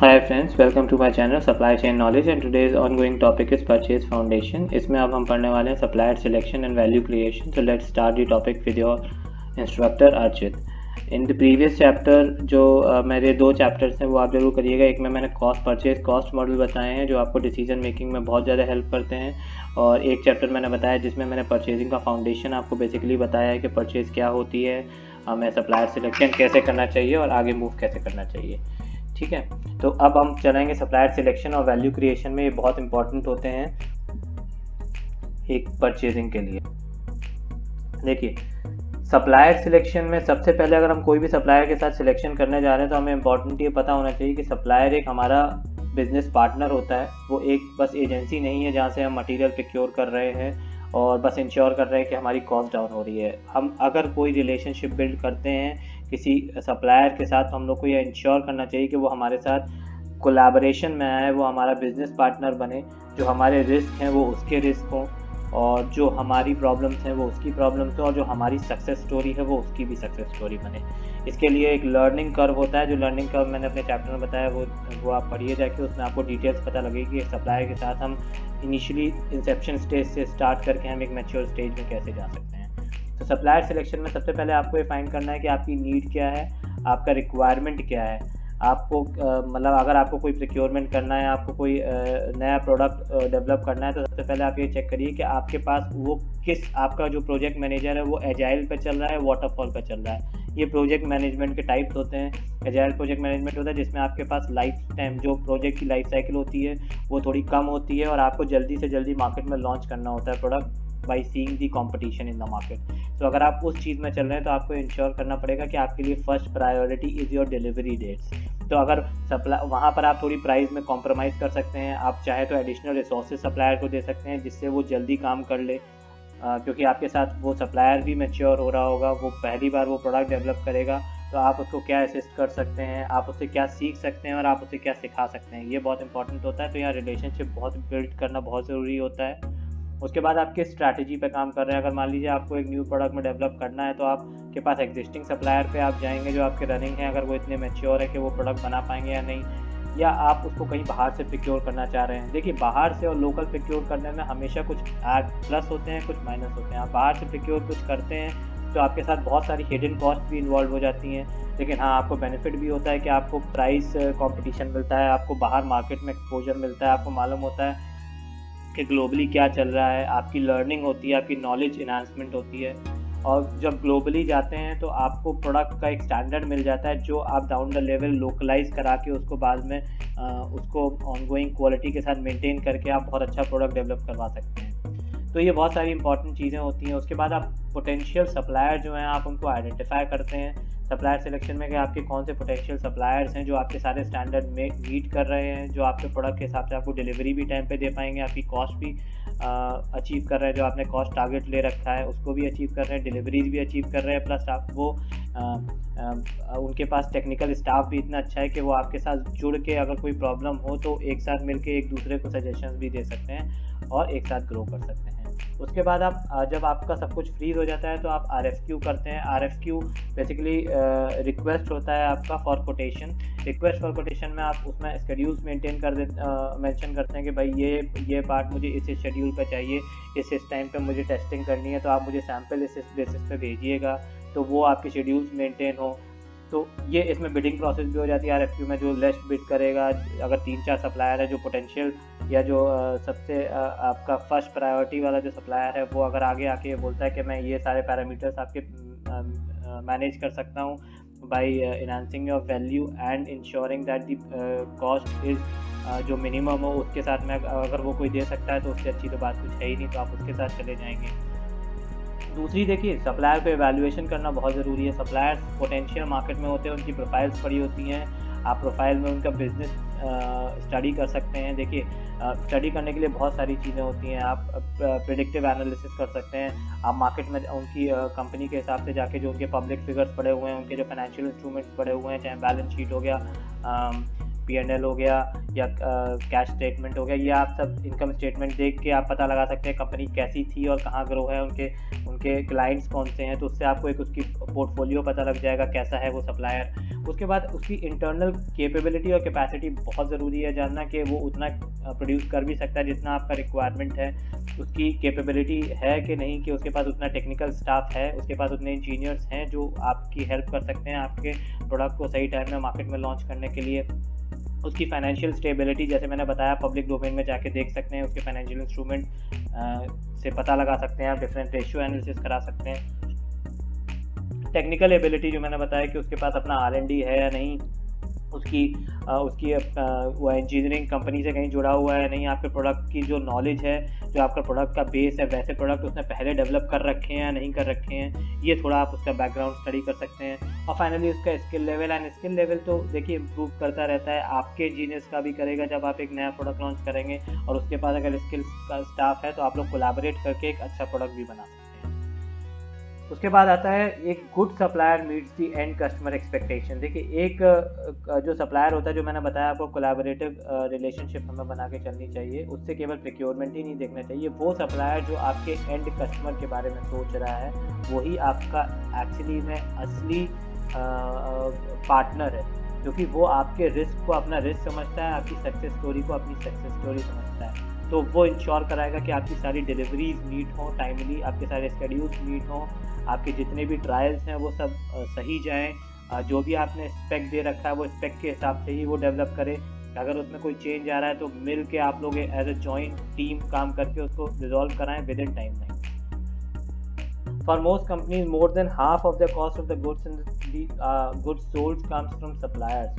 Hi friends, welcome to my channel Supply Chain Knowledge and today's ongoing topic is Purchase Foundation. इसमें अब हम पढ़ने वाले हैं Supplier Selection and Value Creation. So let's start the topic with your instructor Archit. In the previous chapter जो मेरे दो chapters हैं वो आप जरूर करिएगा। एक में मैंने परचेज कॉस्ट मॉडल बताए हैं जो आपको डिसीजन मेकिंग में बहुत ज़्यादा हेल्प करते हैं, और एक चैप्टर मैंने बताया जिसमें मैंने परचेजिंग का फाउंडेशन आपको बेसिकली बताया है कि परचेज क्या होती है, हमें सप्लायर सिलेक्शन कैसे करना चाहिए और आगे मूव कैसे करना चाहिए। ठीक है, तो अब हम चलेंगे सप्लायर सिलेक्शन और वैल्यू क्रिएशन में। ये बहुत इंपॉर्टेंट होते हैं एक परचेजिंग के लिए। देखिए, सप्लायर सिलेक्शन में सबसे पहले अगर हम कोई भी सप्लायर के साथ सिलेक्शन करने जा रहे हैं तो हमें इंपॉर्टेंट ये पता होना चाहिए कि सप्लायर एक हमारा बिजनेस पार्टनर होता है। वो एक बस एजेंसी नहीं है जहाँ से हम मटेरियल प्रोक्योर कर रहे हैं और बस इंश्योर कर रहे हैं कि हमारी कॉस्ट डाउन हो रही है। हम अगर कोई रिलेशनशिप बिल्ड करते हैं किसी सप्लायर के साथ तो हम लोग को ये इंश्योर करना चाहिए कि वो हमारे साथ कोलैबोरेशन में आए, वो हमारा बिजनेस पार्टनर बने, जो हमारे रिस्क हैं वो उसके रिस्क हों और जो हमारी प्रॉब्लम्स हैं वो उसकी प्रॉब्लम्स हों और जो हमारी सक्सेस स्टोरी है वो उसकी भी सक्सेस स्टोरी बने। इसके लिए एक लर्निंग कर्व होता है, जो लर्निंग कर्व मैंने अपने चैप्टर में बताया वो आप पढ़िए जाके, उसमें आपको डिटेल्स पता लगेगी कि एक सप्लायर के साथ हम इनिशियली इंसेप्शन स्टेज से स्टार्ट करके हम एक मैच्योर स्टेज में कैसे जा सकते हैं। तो सप्लायर सिलेक्शन में सबसे पहले आपको ये फाइंड करना है कि आपकी नीड क्या है, आपका रिक्वायरमेंट क्या है। आपको मतलब अगर आपको कोई प्रोक्योरमेंट करना है, आपको कोई नया प्रोडक्ट डेवलप करना है, तो सबसे पहले आप ये चेक करिए कि आपके पास वो आपका जो प्रोजेक्ट मैनेजर है वो एजाइल पे चल रहा है, वाटरफॉल पे चल रहा है। ये प्रोजेक्ट मैनेजमेंट के टाइप्स होते हैं। एजाइल प्रोजेक्ट मैनेजमेंट होता है जिसमें आपके पास लाइफ टाइम जो प्रोजेक्ट की लाइफ साइकिल होती है वो थोड़ी कम होती है और आपको जल्दी से जल्दी मार्केट में लॉन्च करना होता है product by seeing the competition in the market. तो अगर आप उस चीज़ में चल रहे हैं तो आपको इंश्योर करना पड़ेगा कि आपके लिए first priority is your delivery dates. तो अगर वहाँ पर आप थोड़ी प्राइस में कॉम्प्रोमाइज़ कर सकते हैं, आप चाहे तो एडिशनल रिसोर्सेज सप्लायर को दे सकते हैं जिससे वो जल्दी काम कर ले, क्योंकि आपके साथ वो सप्लायर भी मैच्योर हो रहा होगा, वो पहली बार वो प्रोडक्ट डेवलप करेगा, तो आप उसको क्या असिस्ट कर सकते हैं, आप उससे क्या सीख सकते हैं और आप उससे क्या सिखा सकते हैं, ये बहुत इंपॉर्टेंट होता है। तो यहाँ रिलेशनशिप बहुत बिल्ड करना बहुत ज़रूरी होता है। उसके बाद आप किस स्ट्रैटेजी पे काम कर रहे हैं। अगर मान लीजिए आपको एक न्यू प्रोडक्ट में डेवलप करना है तो आपके पास एग्जिस्टिंग सप्लायर पे आप जाएंगे जो आपके रनिंग है, अगर वो इतने मैच्योर है कि वो प्रोडक्ट बना पाएंगे या नहीं, या आप उसको कहीं बाहर से प्रोक्योर करना चाह रहे हैं। देखिए, बाहर से और लोकल प्रोक्योर करने में हमेशा कुछ प्लस होते हैं, कुछ माइनस होते हैं। आप बाहर से प्रोक्योर कुछ करते हैं तो आपके साथ बहुत सारी हिडन कॉस्ट भी इन्वॉल्व हो जाती हैं, लेकिन हाँ, आपको बेनिफिट भी होता है कि आपको प्राइस कंपटीशन मिलता है, आपको बाहर मार्केट में एक्सपोजर मिलता है, आपको मालूम होता है कि ग्लोबली क्या चल रहा है, आपकी लर्निंग होती है, आपकी नॉलेज इन्हांसमेंट होती है। और जब ग्लोबली जाते हैं तो आपको प्रोडक्ट का एक स्टैंडर्ड मिल जाता है जो आप डाउन द लेवल लोकलाइज करा के उसको बाद में उसको ऑनगोइंग क्वालिटी के साथ मेंटेन करके आप बहुत अच्छा प्रोडक्ट डेवलप करवा सकते हैं। तो ये बहुत सारी इंपॉर्टेंट चीज़ें होती हैं। उसके बाद आप पोटेंशियल सप्लायर जो हैं आप उनको आइडेंटिफाई करते हैं सप्लायर सिलेक्शन में कि आपके कौन से पोटेंशियल सप्लायर्स हैं जो आपके सारे स्टैंडर्ड में मीट कर रहे हैं, जो आपके प्रोडक्ट के हिसाब से आपको डिलीवरी भी टाइम पे दे पाएंगे, आपकी कॉस्ट भी अचीव कर रहे हैं, जो आपने कॉस्ट टारगेट ले रखा है उसको भी अचीव कर रहे हैं, डिलीवरीज भी अचीव कर रहे हैं, प्लस आप वो उनके पास टेक्निकल स्टाफ भी इतना अच्छा है कि वो आपके साथ जुड़ के अगर कोई प्रॉब्लम हो तो एक साथ मिलके एक दूसरे को सजेशंस भी दे सकते हैं और एक साथ ग्रो कर सकते हैं। उसके बाद आप जब आपका सब कुछ फ्रीज हो जाता है तो आप RFQ करते हैं। RFQ बेसिकली रिक्वेस्ट होता है आपका for quotation. Request for quotation में आप उसमें शेड्यूल्स मेंटेन कर मेंशन करते हैं कि भाई ये पार्ट मुझे इस शेड्यूल पे चाहिए, इस टाइम पे मुझे टेस्टिंग करनी है, तो आप मुझे सैम्पल इस बेसिस पे भेजिएगा, तो वो आपके शेड्यूल्स मेंटेन हो। तो ये इसमें बिडिंग प्रोसेस भी हो जाती है RFQ में। जो लेस्ट बिड करेगा, अगर 3-4 सप्लायर है जो पोटेंशियल या जो सबसे आपका फर्स्ट प्रायोरिटी वाला जो सप्लायर है वो अगर आगे आके बोलता है कि मैं ये सारे पैरामीटर्स आपके मैनेज कर सकता हूँ by enhancing your value and ensuring that the cost is जो मिनिमम हो, उसके साथ में अगर वो कोई दे सकता है तो उससे अच्छी तो बात कुछ है ही नहीं, तो आप उसके साथ चले जाएंगे। दूसरी, देखिए, सप्लायर पे एवेल्युएशन करना बहुत ज़रूरी है। सप्लायर्स पोटेंशियल मार्केट में होते हैं, उनकी प्रोफाइल्स पड़ी होती हैं, आप प्रोफाइल में उनका बिजनेस स्टडी कर सकते हैं। देखिए, स्टडी करने के लिए बहुत सारी चीज़ें होती हैं। आप प्रेडिक्टिव एनालिसिस कर सकते हैं, आप मार्केट में उनकी कंपनी के हिसाब से जाके जो उनके पब्लिक फिगर्स पड़े हुए हैं, उनके जो फाइनेंशियल इंस्ट्रूमेंट्स पड़े हुए हैं, चाहे बैलेंस शीट हो गया, P&L हो गया या कैश स्टेटमेंट हो गया, ये आप सब इनकम स्टेटमेंट देख के आप पता लगा सकते हैं कंपनी कैसी थी और कहाँ ग्रो है, उनके क्लाइंट्स कौन से हैं, तो उससे आपको एक उसकी पोर्टफोलियो पता लग जाएगा कैसा है वो सप्लायर। उसके बाद उसकी इंटरनल कैपेबिलिटी और कैपेसिटी बहुत ज़रूरी है जानना कि वो उतना प्रोड्यूस कर भी सकता है जितना आपका रिक्वायरमेंट है, उसकी कैपेबिलिटी है कि नहीं, कि उसके पास उतना टेक्निकल स्टाफ है, उसके पास उतने इंजीनियर्स हैं जो आपकी हेल्प कर सकते हैं आपके प्रोडक्ट को सही टाइम में मार्केट में लॉन्च करने के लिए। उसकी फाइनेंशियल स्टेबिलिटी, जैसे मैंने बताया, पब्लिक डोमेन में जाके देख सकते हैं, उसके फाइनेंशियल इंस्ट्रूमेंट से पता लगा सकते हैं, आप डिफरेंट रेशियो एनालिसिस करा सकते हैं। टेक्निकल एबिलिटी, जो मैंने बताया कि उसके पास अपना R&D है या नहीं, उसकी वो इंजीनियरिंग कंपनी से कहीं जुड़ा हुआ है नहीं, आपके प्रोडक्ट की जो नॉलेज है, जो आपका प्रोडक्ट का बेस है, वैसे प्रोडक्ट उसने पहले डेवलप कर रखे हैं या नहीं कर रखे हैं, ये थोड़ा आप उसका बैकग्राउंड स्टडी कर सकते हैं। और फाइनली उसका skill level, and skill level तो देखिए इम्प्रूव करता रहता है, आपके जीनियस का भी करेगा जब आप एक नया प्रोडक्ट लॉन्च करेंगे, और उसके पास अगर स्किल का स्टाफ है तो आप लोग कोलैबोरेट करके एक अच्छा प्रोडक्ट भी बना सकते हैं। उसके बाद आता है एक good supplier meets the and customer expectation. देखिए एक जो सप्लायर होता है, जो मैंने बताया आपको, कोलैबोरेटिव रिलेशनशिप हमें बना के चलनी चाहिए, उससे केवल प्रोक्योरमेंट ही नहीं देखना चाहिए। वो सप्लायर जो आपके एंड कस्टमर के बारे में सोच रहा है, वही आपका एक्चुअली में असली पार्टनर है, क्योंकि वो आपके रिस्क को अपना रिस्क समझता है, आपकी सक्सेस स्टोरी को अपनी सक्सेस स्टोरी समझता है। तो वो इंश्योर कराएगा कि आपकी सारी डिलीवरीज मीट हों टाइमली, आपके सारे स्केड्यूल्स मीट हों, आपके जितने भी ट्रायल्स हैं वो सब सही जाएं, जो भी आपने स्पेक दे रखा है वो स्पेक के हिसाब से ही वो डेवलप करे। अगर उसमें कोई चेंज आ रहा है तो मिल के आप लोग एज ए जॉइंट टीम काम करके उसको रिजॉल्व कराएं with in timeline. For most companies, more than half of the cost of the goods and goods sold comes from suppliers.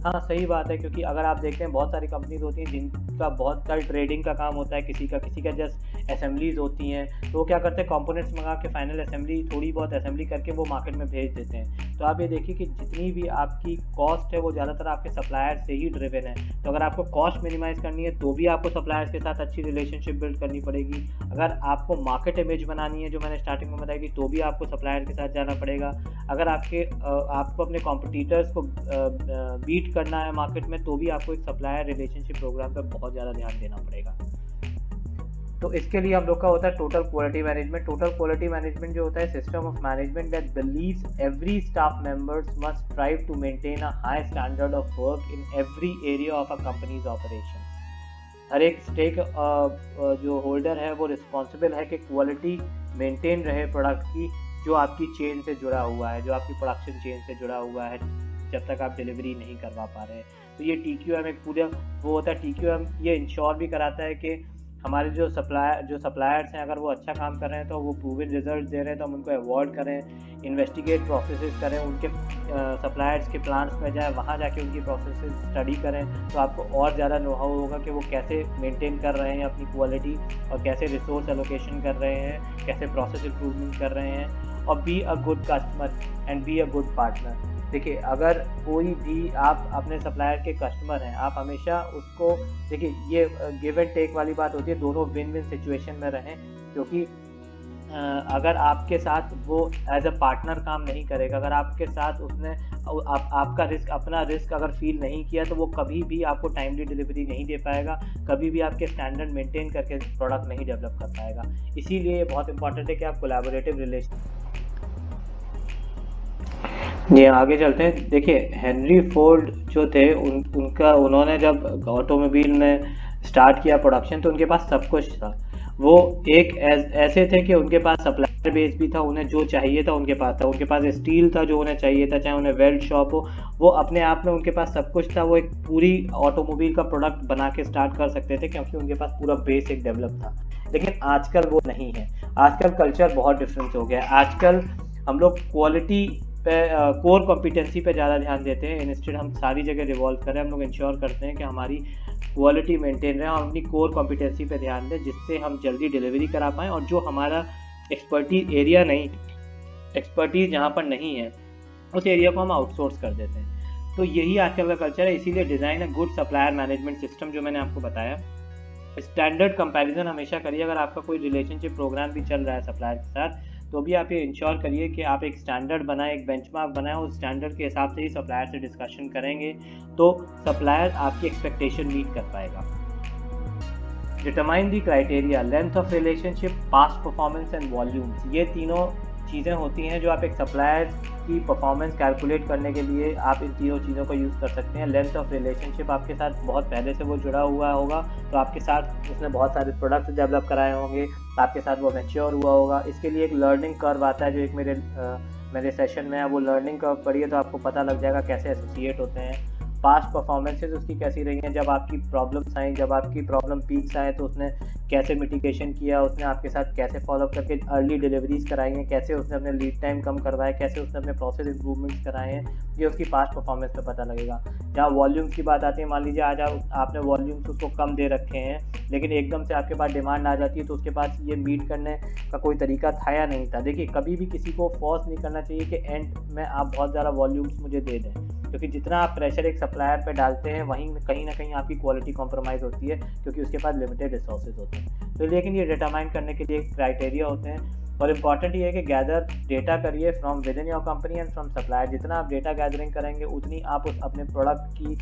हाँ सही बात है, क्योंकि अगर आप देखते हैं बहुत सारी कंपनीज होती हैं जिनका बहुत सारी ट्रेडिंग का काम होता है, किसी का जस्ट असेंबलीज होती हैं, तो वो क्या करते हैं, कंपोनेंट्स मंगा के फाइनल असेंबली, थोड़ी बहुत असेंबली करके वो मार्केट में भेज देते हैं। तो आप ये देखिए कि जितनी भी आपकी कॉस्ट है वो ज़्यादातर आपके सप्लायर से ही ड्रिवन है। तो अगर आपको कॉस्ट मिनिमाइज़ करनी है तो भी आपको सप्लायर्स के साथ अच्छी रिलेशनशिप बिल्ड करनी पड़ेगी। अगर आपको मार्केट इमेज बनानी है, जो मैंने स्टार्टिंग में बताया, कि तो भी आपको सप्लायर के साथ जाना पड़ेगा। अगर आपको अपने कॉम्पिटिटर्स को बीट करना है मार्केट में, तो भी आपको एक सप्लायर रिलेशनशिप प्रोग्राम पर बहुत ज़्यादा ध्यान देना पड़ेगा। तो इसके लिए हम लोग का होता है total quality management. Total quality management जो होता है system of management that believes every staff members must strive to maintain a high standard of work in every area of a company's operation. हर एक स्टेक जो holder है वो responsible है कि क्वालिटी मेंटेन रहे प्रोडक्ट की, जो आपकी चेन से जुड़ा हुआ है, जो आपकी प्रोडक्शन चेन से जुड़ा हुआ है, जब तक आप डिलीवरी नहीं करवा पा रहे हैं। तो ये TQM एक पूरा वो होता है। TQM ये इंश्योर भी कराता है कि हमारे जो सप्लायर्स हैं, अगर वो अच्छा काम कर रहे हैं तो वो प्रूवन रिजल्ट दे रहे हैं तो हम उनको अवॉर्ड करें, इन्वेस्टिगेट प्रोसेसेस करें, उनके सप्लायर्स के प्लांट्स में जाएं, वहाँ जाके उनकी प्रोसेसेस स्टडी करें, तो आपको और ज़्यादा नो हाउ होगा कि वो कैसे मेंटेन कर रहे हैं अपनी क्वालिटी, और कैसे रिसोर्स एलोकेशन कर रहे हैं, कैसे प्रोसेस इंप्रूवमेंट कर रहे हैं। और be a good customer and be a good partner. देखिए अगर कोई भी आप अपने सप्लायर के कस्टमर हैं, आप हमेशा उसको देखिए, ये गिव एंड टेक वाली बात होती है, दोनों विन विन सिचुएशन में रहें। क्योंकि अगर आपके साथ वो एज अ पार्टनर काम नहीं करेगा, अगर आपके साथ उसने आपका रिस्क, अपना रिस्क अगर फील नहीं किया, तो वो कभी भी आपको टाइमली डिलीवरी नहीं दे पाएगा, कभी भी आपके स्टैंडर्ड मेंटेन करके प्रोडक्ट नहीं डेवलप कर पाएगा। इसीलिए बहुत इंपॉर्टेंट है कि आप कोलैबोरेटिव रिलेशन। जी आगे चलते हैं। देखिए हेनरी फोर्ड जो थे, उन्होंने जब ऑटोमोबाइल में स्टार्ट किया प्रोडक्शन, तो उनके पास सब कुछ था। वो एक ऐसे थे कि उनके पास सप्लायर बेस भी था, उन्हें जो चाहिए था उनके पास था, उनके पास स्टील था जो उन्हें चाहिए था, चाहे उन्हें वेल्ड शॉप हो, वो अपने आप में उनके पास सब कुछ था। वो एक पूरी ऑटोमोबाइल का प्रोडक्ट बना के स्टार्ट कर सकते थे, क्योंकि उनके पास पूरा बेस एक डेवलप था। लेकिन आजकल वो नहीं है। आजकल कल्चर बहुत डिफरेंस हो गया है। आजकल हम लोग क्वालिटी पे, कोर कॉम्पिटेंसी पे ज़्यादा ध्यान देते हैं। इंस्टेड हम सारी जगह रिवॉल्व करें, हम लोग इंश्योर करते हैं कि हमारी क्वालिटी मेंटेन रहे, हम अपनी कोर कॉम्पिटेंसी पे ध्यान दें, जिससे हम जल्दी डिलीवरी करा पाएँ, और जो हमारा एक्सपर्टीज़ जहाँ पर नहीं है, उस एरिया को हम आउटसोर्स कर देते हैं। तो यही आजकल का कल्चर है। इसीलिए design a good supplier management system, जो मैंने आपको बताया। स्टैंडर्ड कंपैरिजन हमेशा करिए। अगर आपका कोई रिलेशनशिप प्रोग्राम भी चल रहा है सप्लायर के साथ, तो भी आप ये इंश्योर करिए कि आप एक स्टैंडर्ड बनाएं, एक बेंचमार्क बनाएं, उस स्टैंडर्ड के हिसाब से ही सप्लायर से डिस्कशन करेंगे, तो सप्लायर आपकी एक्सपेक्टेशन मीट कर पाएगा। Determine the criteria, length of relationship, past performance and volumes. ये तीनों चीज़ें होती हैं जो आप एक सप्लायर की परफॉर्मेंस कैलकुलेट करने के लिए आप इन तीनों चीज़ों को यूज़ कर सकते हैं। लेंथ ऑफ रिलेशनशिप, आपके साथ बहुत पहले से वो जुड़ा हुआ होगा, तो आपके साथ उसने बहुत सारे प्रोडक्ट्स डेवलप कराए होंगे, आपके साथ वो मैच्योर हुआ होगा। इसके लिए एक लर्निंग कर्व आता है, जो एक मेरे सेशन में है, वो लर्निंग कर्व पढ़िए तो आपको पता लग जाएगा कैसे एसोसिएट होते हैं। पास्ट परफॉर्मेंसेज उसकी कैसी रही हैं, जब आपकी प्रॉब्लम्स आई, जब आपकी प्रॉब्लम पीक्स आए तो उसने कैसे मिटिगेशन किया, उसने आपके साथ कैसे फॉलोअप करके अर्ली डिलीवरीज कराई हैं, कैसे उसने अपने लीड टाइम कम करवाए, कैसे उसने अपने प्रोसेस इंप्रूवमेंट्स कराए हैं, ये उसकी पास्ट परफॉर्मेंस पे पता लगेगा। जहाँ वॉल्यूम्स की बात आती है, मान लीजिए आज आपने वॉल्यूम्स उसको कम दे रखे हैं, लेकिन एकदम से आपके पास डिमांड आ जाती है, तो उसके पास ये मीट करने का कोई तरीका था या नहीं था। देखिए, कभी भी किसी को फोर्स नहीं करना चाहिए कि एंड में आप बहुत ज़्यादा वॉल्यूम्स मुझे दे दें, क्योंकि जितना आप प्रेशर एक सप्लायर पे डालते हैं, वहीं कहीं ना कहीं आपकी क्वालिटी कॉम्प्रोमाइज़ होती है, क्योंकि उसके पास लिमिटेड रिसोर्सेज होते हैं। तो लेकिन ये डिटरमाइन करने के लिए क्राइटेरिया होते हैं, और इम्पॉर्टेंट ये है कि गैदर डेटा करिए from with in your company and from supplier. जितना आप डेटा गैदरिंग करेंगे, उतनी आप उस अपने प्रोडक्ट की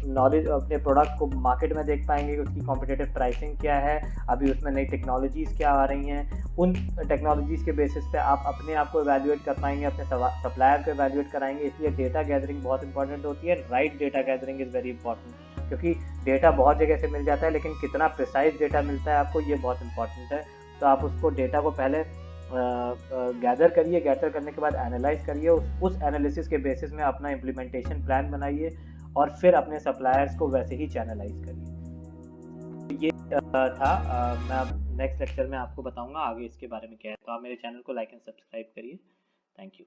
नॉलेज, अपने प्रोडक्ट को मार्केट में देख पाएंगे कि उसकी कॉम्पिटिटिव प्राइसिंग क्या है, अभी उसमें नई टेक्नोलॉजीज़ क्या आ रही हैं। उन टेक्नोलॉजीज़ के बेसिस पे आप अपने आप को एवेल्युएट कर पाएंगे, अपने सप्लायर को एवेल्युएट कराएंगे। इसलिए डेटा गैदरिंग बहुत इंपॉर्टेंट होती है। Right data gathering is very important, क्योंकि डेटा बहुत जगह से मिल जाता है, लेकिन कितना प्रिसाइज डेटा मिलता है आपको, ये बहुत इंपॉर्टेंट है। तो आप उसको डेटा को पहले गैदर करिए, गैदर करने के बाद एनालाइज करिए, उस एनालिसिस के बेसिस में अपना इम्प्लीमेंटेशन प्लान बनाइए, और फिर अपने सप्लायर्स को वैसे ही चैनलाइज करिए। ये था। मैं नेक्स्ट लेक्चर में आपको बताऊंगा आगे इसके बारे में क्या है। तो आप मेरे चैनल को लाइक एंड सब्सक्राइब करिए। Thank you.